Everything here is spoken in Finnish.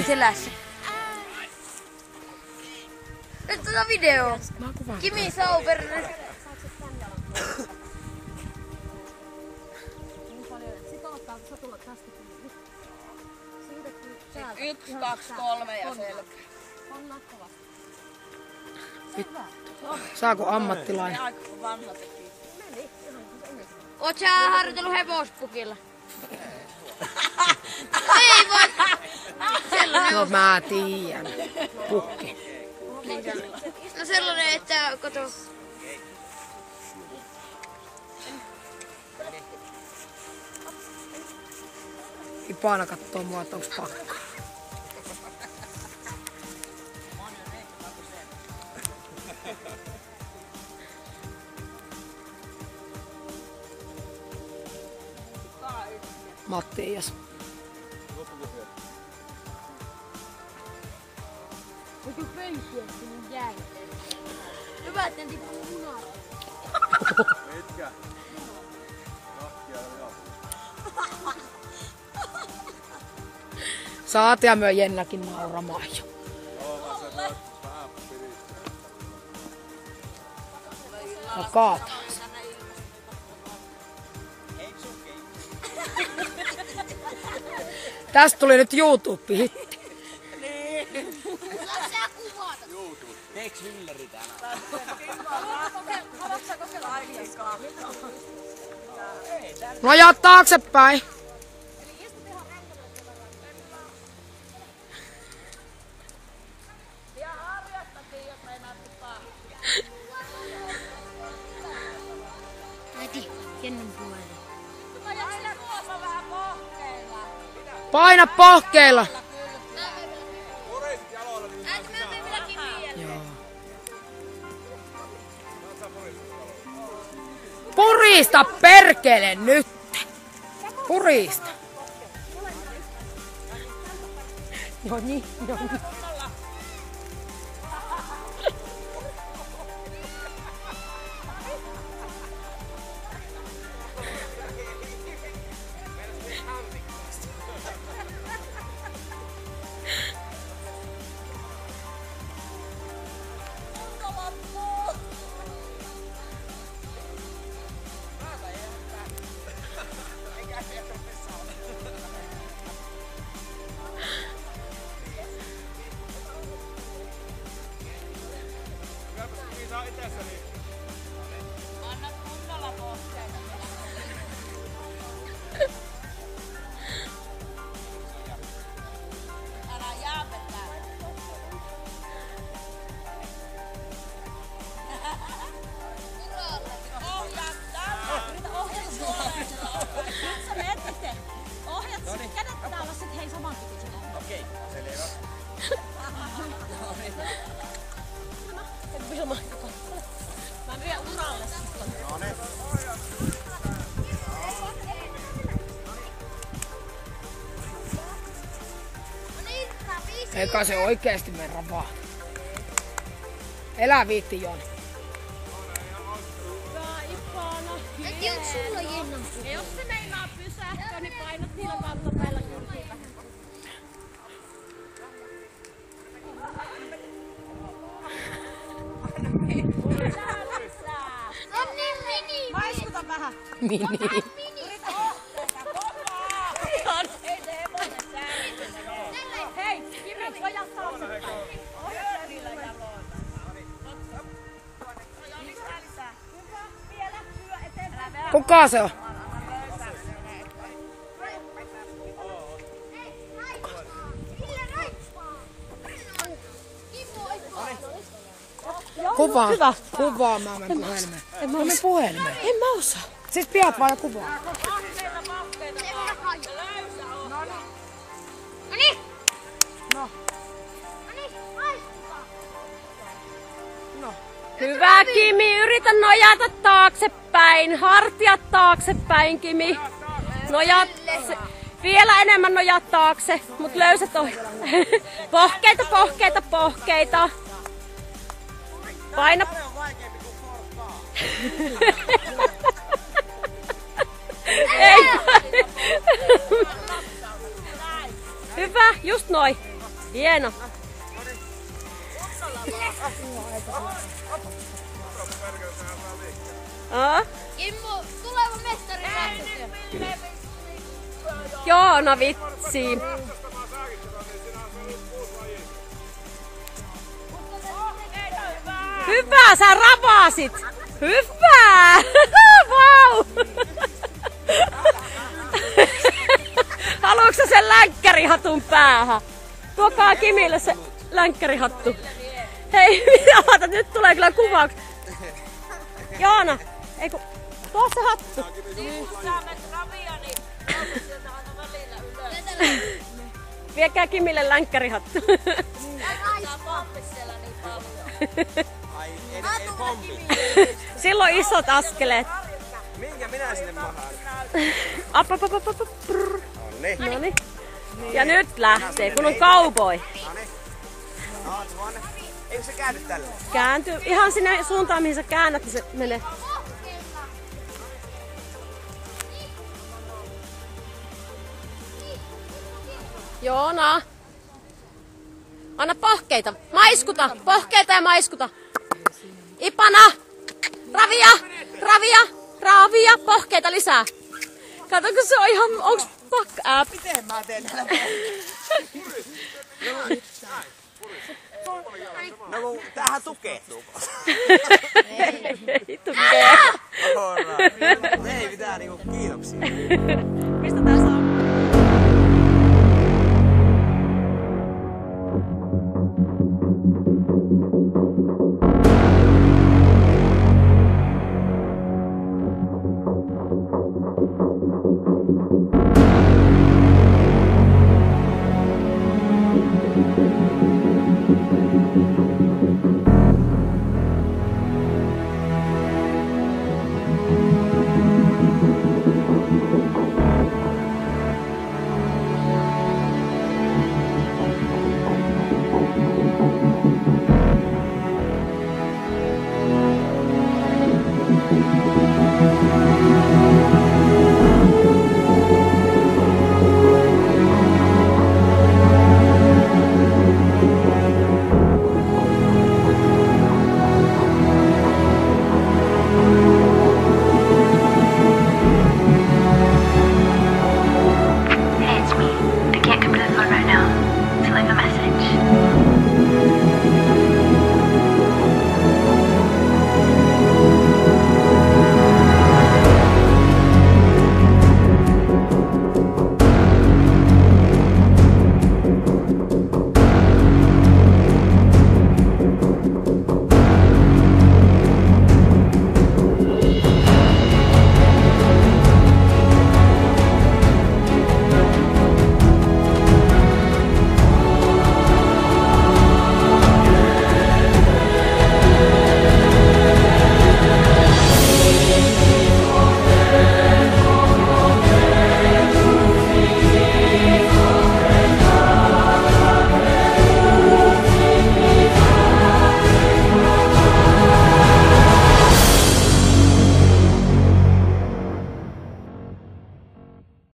selässä. Nyt video. Kimi Sauber. 1, 2, 3 ja selkä. Saako ammattilainen? Oot sä harjoitellut hevospukilla? Ei voi! No mä tiedän. Pukki. No sellainen, että kato. Ipana kattoo mua, että onks pakkaa. Mattias. Joku pönkkiästi niin jäi. Hyvä, että en tippuu munaa. Mitkä? Saatia myö Jennakin nauramaan jo. No kaataa. Tästä tuli nyt YouTube-hitti. Sä kuvata. Teeks Villeri tänään? Haluatko sä kokeilla aikaa? Nojaa taaksepäin. Äiti, Jennan puolelle. Paina pohkeilla. Äiti, mä teen vielä kiviä. Joo. Purista perkele nyt. Purista. No niin, no niin. Anna kunnolla pohkeita. Älä jaapettaa. Sä menet itse. Ohjat kädet pitää olla sit hei saman pituisena. Okei, selvä. Mä vien uralle sitten. No niin. Eikä se oikeesti mene vaan. Elä viitti, Joni. Hyvä, Ipana. Äiti, onks sulla Jennan puolelle? Ja jos se meinaa pysähtyä, niin painat niillä kantapäillä kylkiä vähän. On niin mini. Maiskuta vähän. Mini. Ei se hevonen säännöllä. Hei, Kimi, nojaa taaksepäin. Pyörillä jaloilla. Lisää. Hyvä, vielä, hyvä, eteenpäin. Kuka se on? Kuvaa. Hyvä. Kuvaa, mä menen puhelimeen. Mä menen puhelimeen. En mä osaa. Siis pidät vaan ja kuvaa. Noniin. No. Noniin, haistukaa. No. Hyvä, Kimi. Yritä nojata taaksepäin. Hartiat taaksepäin, Kimi. Nojat. Vielä enemmän nojat taakse, mut löysät ohi. Pohkeita, pohkeita, pohkeita. Paina. Ei. Hyvä, just noin. Hieno. Kimmo, tuleva mestari lähtee. Joona vitsi. Hyvä, sä ravasit. Hyvä. Vau. Haluatko sä sen länkkärihatun päähän? Tuokaa Kimille se länkkärihattu. Hei, mitä nyt tulee kyllä kuvauksia. Joona, eiku, tuo se hattu. Kun sä menet ravia, niin nousu sieltä aina välillä ylös. Viekää Kimille länkkärihattu. Tää pomppis siellä niin paljon. Ai, ei pompi. Silloin isot askeleet. Minkä minä sinne mahaan? Brr. Nonni. Noniin. Ja nyt lähtee, kun on cowboy. Noniin. Tuonne. Eikö se käänny tälle? Kääntyy ihan sinne suuntaan, mihin sä käännät, niin se menee. Joona. Anna pohkeita. Maiskuta. Pohkeita ja maiskuta. Ipana. Ravia. Ravia. Ravia. Pohkeita lisää. Kato, kun se on ihan... Onks pakka? Miten mä teen täällä? No kun tämähän tukehtuu. Ei tukee. Ei mitään niinku kiitoksia. Mistä tää